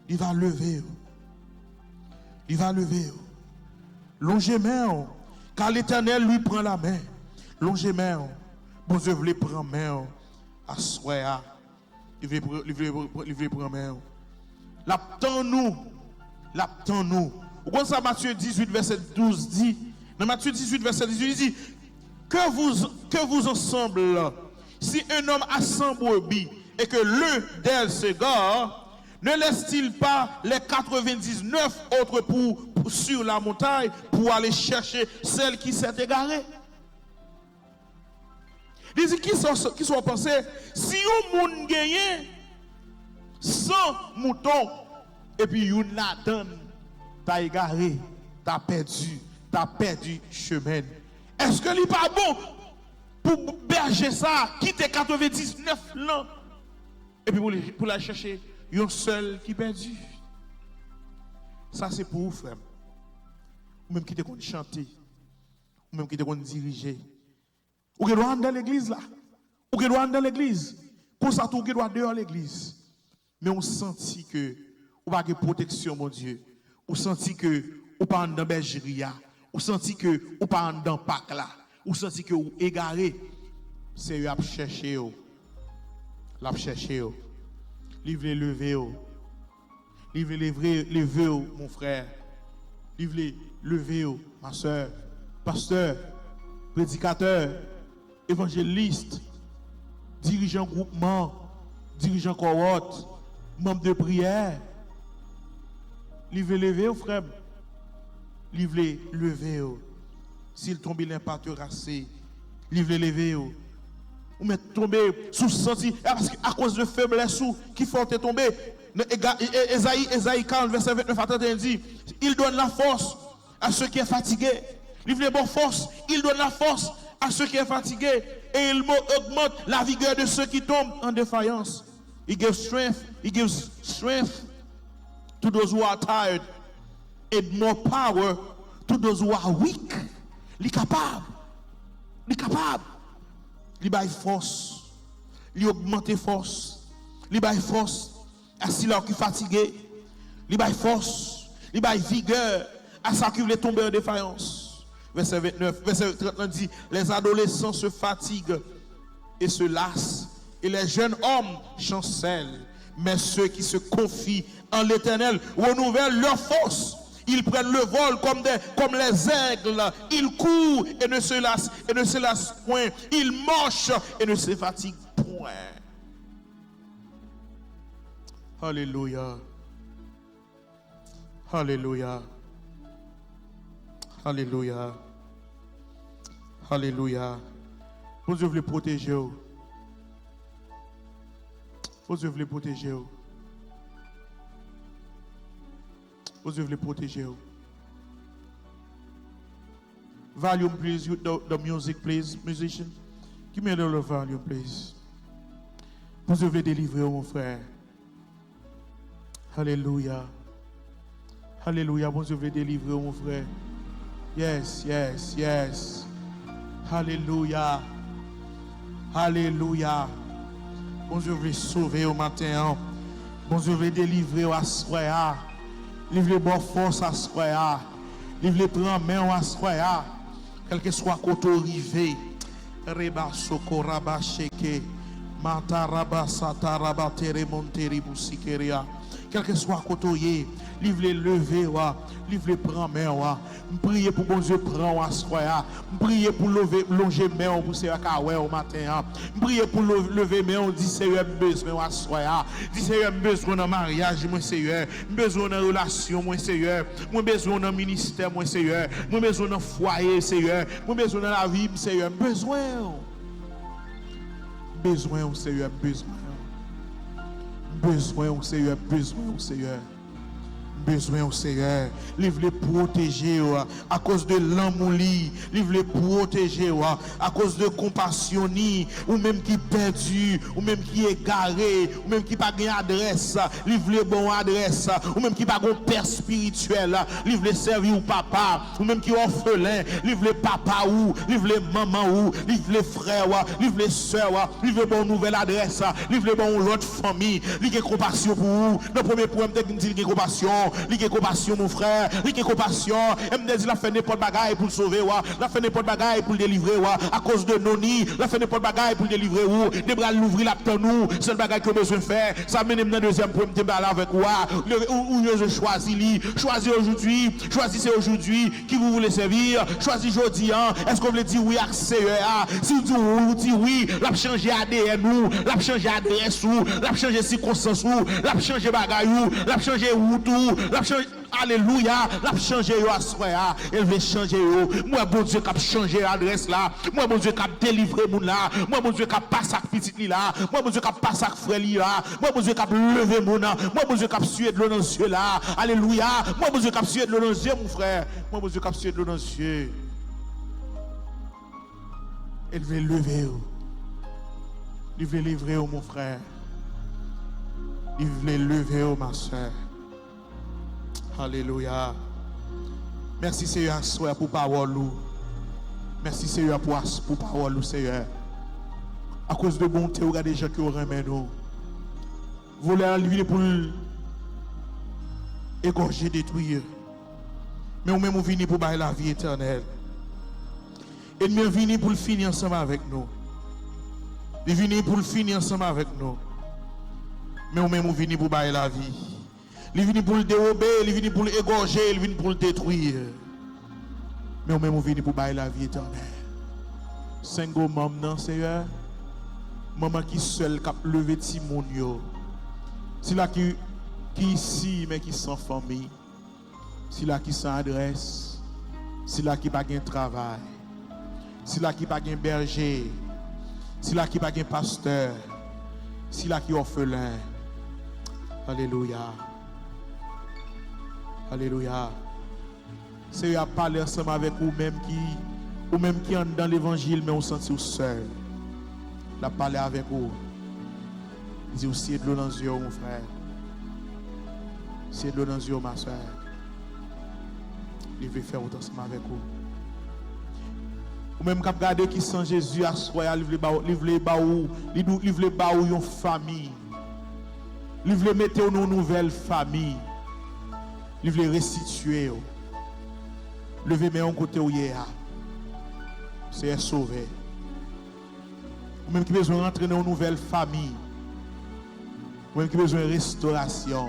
Il va lever. Longer main. Car l'Éternel lui prend la main. Longer main. Bon Dieu voulait prendre main. À soi. Il veut prendre main. L'attend-nous. Vous voyez ça, Matthieu 18, verset 12 dit. Dans Matthieu 18, verset 18, il dit. Que vous ensemble, si un homme a 100 brebis et que l'un d'elles s'égare, ne laisse-t-il pas les 99 autres sur la montagne pour aller chercher celle qui s'est égarée? Il dit qui sont pensés, si un monde gagne 100 moutons et puis une la donne, t'as égaré, t'as perdu chemin. Est-ce que n'est pas bon pour berger ça, quitter 99 ans, et puis pour la chercher, il y a un seul qui est perdu? Ça c'est pour vous, frère. Ou même qui te compte chanter, ou même qui te compte diriger. Ou qui doit aller dans l'église là, ou qui doit aller dans l'église. Pour ça, tout qui doit dehors l'église. Mais on sentit que, ou pas de protection, mon Dieu. On sentit que, ou pas dans la bergerie. Ou senti que ou pas dans pack là, ou senti que ou égaré, c'est eux à chercher l'a chercher livre lever lever mon frère, livre lever ma soeur, pasteur, prédicateur, évangéliste, dirigeant groupement, dirigeant cohorte, membre de prière, livre lever frère. Livre lever. S'il tombe, il n'est pas te rasser. Livre lever. Ou mettre tomber sous senti. Parce qu'à cause de faiblesse qui faut te tomber. Esaïe 40, verset 29 à 31 dit, il donne la force à ceux qui sont fatigués. Livre les bonnes forces. Il donne la force à ceux qui sont fatigués. Et il augmente la vigueur de ceux qui tombent en défaillance. He gives strength to those who are tired. And more power to those who are weak. Il est capable. Il baille force. Il augmente force. Il baille force à ceux qui sont fatigués. Il baille force. Il baille vigueur à ceux qui veulent tomber en défaillance. verset 29, verset 30 dit, les adolescents se fatiguent et se lassent, et les jeunes hommes chancellent. Mais ceux qui se confient en l'Éternel renouvellent leur force. Ils prennent le vol comme les aigles. Ils courent et ne se lassent point. Ils marchent et ne se fatiguent point. Alléluia. Alléluia. Alléluia. Alléluia. Bon Dieu veut les protéger. Bon Dieu veut les protéger. Bon Dieu veut les protéger. Volume, please. The music, please. Musician. Give me a little volume, please. Bon Dieu veut délivrer, mon frère. Alléluia. Alléluia. Bon Dieu veut délivrer, mon frère. Yes, yes, yes. Alléluia. Alléluia. Bon Dieu veut sauver au matin. Bon Dieu veut délivrer au soir. Livre bonne force à soir. Livre prend main à soir. Quel que soit côté arrivé. Reba sokoraba sheke. Mata raba sataraba tere monteri busikeria. Quel que soit côté, livre les lever livre les prend main prier pour bon Dieu prend à soir. Prier pour longer main pour se akawé au matin. Prier pour lever main on dit Seigneur besoin à soir. Dit Seigneur besoin dans mariage mon Seigneur, besoin dans relation mon Seigneur, moi besoin dans ministère mon Seigneur, moi besoin dans foyer Seigneur, moi besoin dans la vie Seigneur, besoin au Seigneur, besoin au Seigneur, besoin au Seigneur. Livre les protéger à cause de l'amour, livre les protéger à cause de compassion, ou même qui perdu, ou même qui est égaré, ou même qui pas gain adresse, livre les bonnes adresses, ou même qui pas gon père spirituel, livre les servir ou papa, ou même qui orphelin, livre les papa ou, livre les maman ou, livre les frères, livre les sœurs, livre les bonnes nouvelles adresses, livre les bonnes l'autre famille, livre compassion pour vous. Le premier point c'est que compassion. Ligue compassion mon frère, ligue compassion. Elle me dit la fait n'importe bagaille pour le sauver la fait n'importe bagaille pour le délivrer à cause de noni, la fait n'importe bagaille pour le délivrer des bras l'ouvrir la pour nous, c'est le bagaille que besoin faire. Ça mène dans deuxième point me parler avec où je choisis aujourd'hui, choisissez aujourd'hui qui vous voulez servir, choisis aujourd'hui est-ce que vous voulez dire oui à Seigneur? Si vous dites oui, l'a changer ADN nous, l'a changer adresse ou, l'a changer circonstance ou, l'a changer bagaille ou, l'a changer tout. Alléluia, l'a changé à soir, elle veut changer moi bon Dieu qui a changé l'adresse là, moi bon Dieu qui a délivré moun là, moi bon Dieu qui a passé à petite là, moi bon Dieu qui a passé à frère là, moi bon Dieu qui a levé moun là, moi bon Dieu qui a sué de l'eau dans les yeux là. Alléluia, moi bon Dieu qui a sué de l'eau dans les yeux mon frère, moi bon Dieu qui a sué de l'eau dans les yeux. Elle veut lever il veut livrer mon frère. Il veut lever ma soeur. Alléluia. Merci Seigneur pour parole. Merci Seigneur pour parole Seigneur. À cause de bonté, vous regardez les gens qui ont remis nous. Vous voulez lui pour égorger, détruire. Mais vous même vous venez pour bailler la vie éternelle. Et nous venons pour le finir ensemble avec nous. Nous venons pour le finir ensemble avec nous. Mais vous même vous venez pour bailler la vie. Il vient pour le dérober, il vient pour l'égorger, il vient pour le détruire. Mais au même moment, il vient pour bailler la vie éternelle. Single maman, Seigneur. Maman qui seule qui a levé Timonio. C'est là qui ici, mais qui sans famille. C'est là qui sans adresse. C'est là qui n'a pas de travail. C'est là qui n'a pas de berger. C'est là qui n'a pas de pasteur. C'est là qui est orphelin. Alléluia. Alléluia. Seigneur a parlé ensemble avec vous-même qui entrent dans l'évangile, mais on se sent seul. Il a parlé avec vous. Il dit aussi de l'eau dans les yeux, mon frère. C'est de l'eau dans les yeux, ma soeur. Il veut faire autant ensemble avec vous. Ou même quand vous regardez qui sans Jésus à soi, il veut une famille. Il veut mettre une nouvelle famille. Il veut restituer. Levez mes en côté où il y a. c'est sauvé. Ou même qui besoin d'entrer dans une nouvelle famille. Ou même qui besoin de restauration.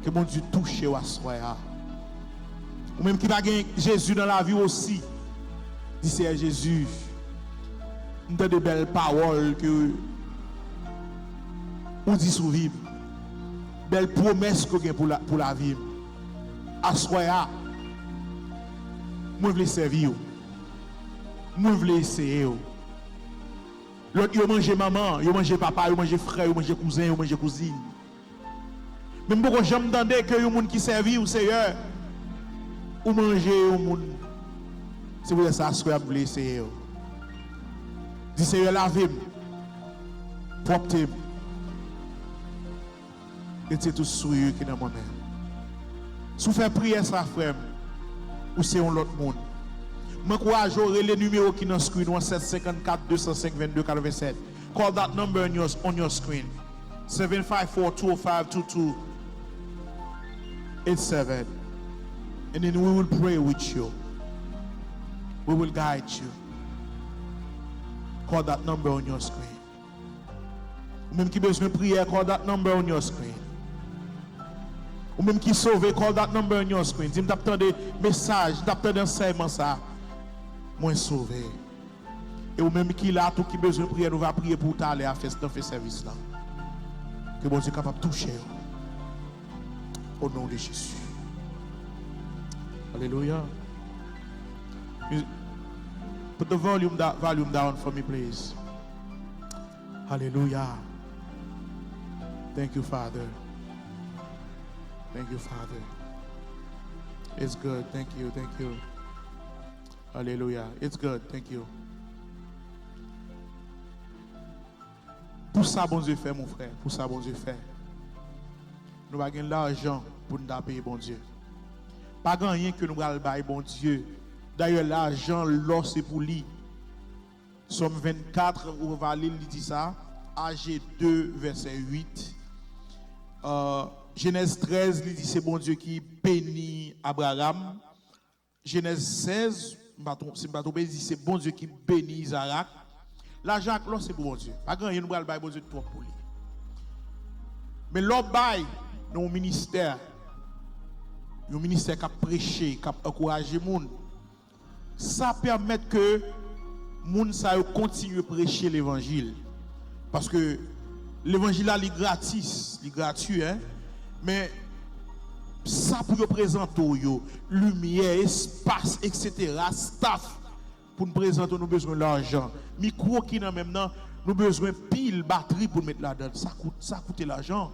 Que mon Dieu touche ou assoya. Ou même qui va gagner Jésus dans la vie aussi. Dis c'est Jésus. Nous avons de belles paroles que on dit sous vie. Belles promesses que vous avez pour la vie. Assoya. Moi je veux servir. Moi je veux essayer. L'autre, il mange maman, il mange papa, il mange frère, il mange cousin, il mange cousine. Même beaucoup j'aime entendre que les gens qui servent au Seigneur, ou manger au monde. C'est pour ça que je veux essayer. Dis Seigneur, lavez-moi, propre-moi. Et c'est tout souillé qui est dans moi-même. Si vous faites prière, ça frère, ou c'est un autre monde. Je encourage les numéros qui sont sur le screen 754 205 22 87. Call that number on your screen. 754-205-2287. And then we will pray with you. We will guide you. Call that number on your screen. Même qui besoin de prière, call that number on your screen. Ou même qui sauve, call that number on your screen. Si vous avez des messages, vous avez des enseignements, ça. Moi sauvé. Et ou même qui là, tout qui besoin de prier, nous va prier pour t'aller à faire ce service là. Que bon Dieu capable de toucher. Au nom de Jésus. Alléluia. Put the volume down for me, please. Hallelujah. Thank you, Father. Thank you, Father. It's good. Thank you. Thank you. Hallelujah. It's good. Thank you. Pour ça, bon Dieu fait, mon frère. Pour ça, bon Dieu fait. Nous avons l'argent pour nous payer, bon Dieu. Pas rien que nous allons payer, bon Dieu. D'ailleurs, l'argent, l'or, c'est pour lui. Somme 24, où Valil dit ça. AG 2, verset 8. Genèse 13, il dit c'est bon Dieu qui bénit Abraham. Genèse 16, c'est bon Dieu qui bénit Isaac. L'argent, c'est pour bon Dieu. Pas grand chose, nous allons bon Dieu trop pour lui. Mais l'autre bail, dans le ministère qui a prêché, qui a encouragé les gens, ça permet que les gens continuent à prêcher l'évangile. Parce que l'évangile est gratis, il est gratuit, hein? Mais ça pour présenter, lumière, espace, etc., staff, pour nous présenter, nous avons besoin de l'argent. Micro qui n'a même temps, nous avons besoin de pile, batterie pour mettre là-dedans. Ça coûte l'argent.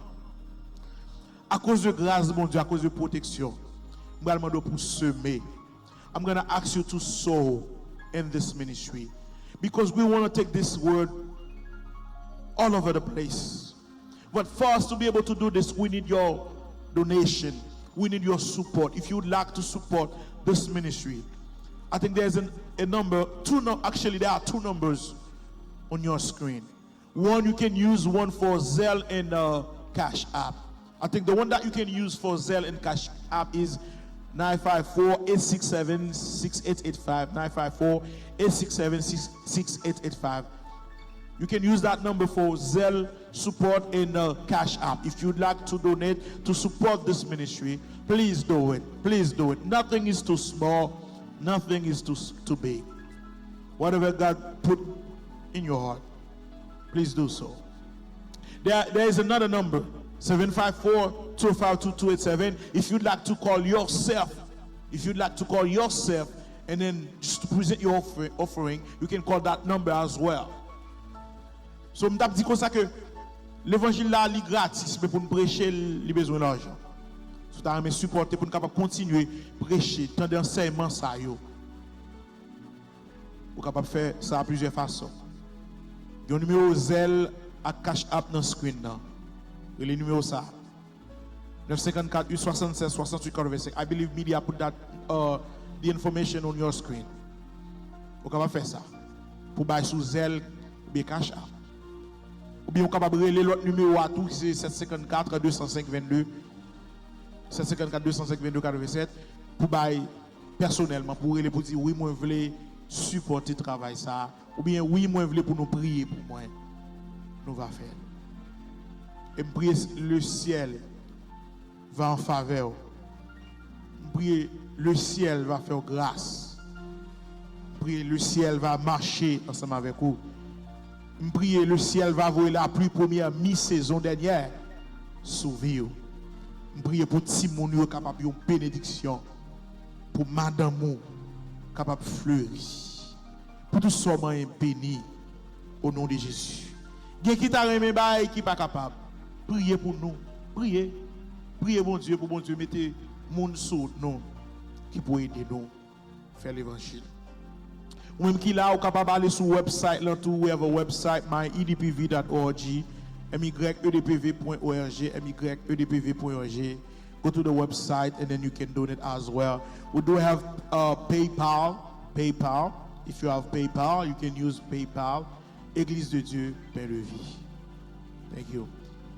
À cause de grâce, mon Dieu, à cause de protection, je vais demander pour semer. I'm going to ask you to sow in this ministry. Because we want to take this word all over the place. But for us to be able to do this, we need your donation. We need your support. If you would like to support this ministry, I think there's a number, actually there are two numbers on your screen. One, you can use one for Zelle and Cash App. I think the one that you can use for Zelle and Cash App is 954-867-6885. 954-867-6885. You can use that number for Zelle support and Cash App. If you'd like to donate to support this ministry, please do it. Please do it. Nothing is too small. Nothing is too big. Whatever God put in your heart, please do so. There is another number, 754-252-2887. If you'd like to call yourself, and then just to present your offering, you can call that number as well. So, je dis comme ça que l'évangile là, est gratis, mais pour nous prêcher, il a besoin d'argent. So, tu as me supporter pour nous capable continuer à prêcher, tant d'enseignements ça yo. Vous capable faire ça à plusieurs façons. Il y a un numéro Zelle à Cash App dans le screen là. Et le numéro ça 954 76 68 85. I believe media put that the information on your screen. Vous capable faire ça pour bailler sous Zelle ou Cash App. Ou bien vous capable relayer l'autre numéro à tout, c'est 754 205 22 754 205 22 87 pour bailler personnellement pour relayer pour dire oui moi je veux supporter le travail ça, ou bien oui, moi je veux pour nous prier pour moi, nous va faire. Et je prie le ciel va en faveur. Je prie le ciel va faire grâce. Je prie le ciel va marcher ensemble avec vous. Je prie le ciel va voir la pluie première mi-saison dernière. Souvenez-vous. Je prie pour Timoun capable de bénédiction. Pour madame capable de fleurir. Pour tout ce monde béni au nom de Jésus. Qui t'a remis bail qui pas capable. Priez pour nous. Priez. Priez bon Dieu pour bon Dieu mettez monde sous nous qui peut aider nous faire l'évangile. Ou même qui là ou capable aller sur website là tout we have a website myedpv.org myedpv.org myedpv.org. Go to the website and then you can donate as well. We do have PayPal. If you have PayPal, you can use PayPal. Église de Dieu, Père de vie. Thank you.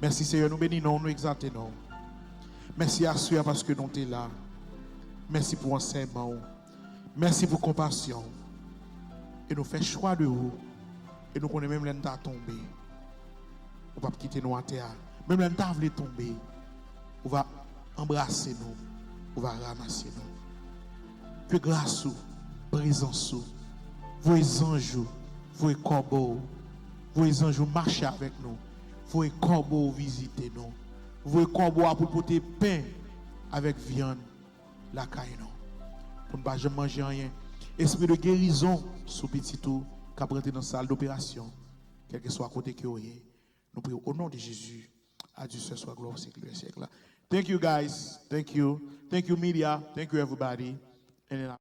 Merci Seigneur, nous bénissons, nous exaltons. Merci à Seigneur parce que nous sommes là. Merci pour enseignement. Merci pour compassion. Et nous faisons choix de vous. Et nous connaissons même l'un tomber. On va quitter nous en terre. Même l'un voulait tomber. On va embrasser nous. On va ramasser nous. Que grâce, présence, vos anges, vos corbeaux, vos anges marchez avec nous. Vos corbeaux visiter nous. Vos corbeaux pour porter pain avec viande, la caille non. Pour ne pas jamais manger rien. Esprit de guérison sous petit tout, qui a prêté dans la salle d'opération, quel que soit à côté que vous êtes. Nous prions au nom de Jésus. À Dieu ce soit gloire au siècle des siècles. Thank you guys. Thank you. Thank you media. Thank you everybody. And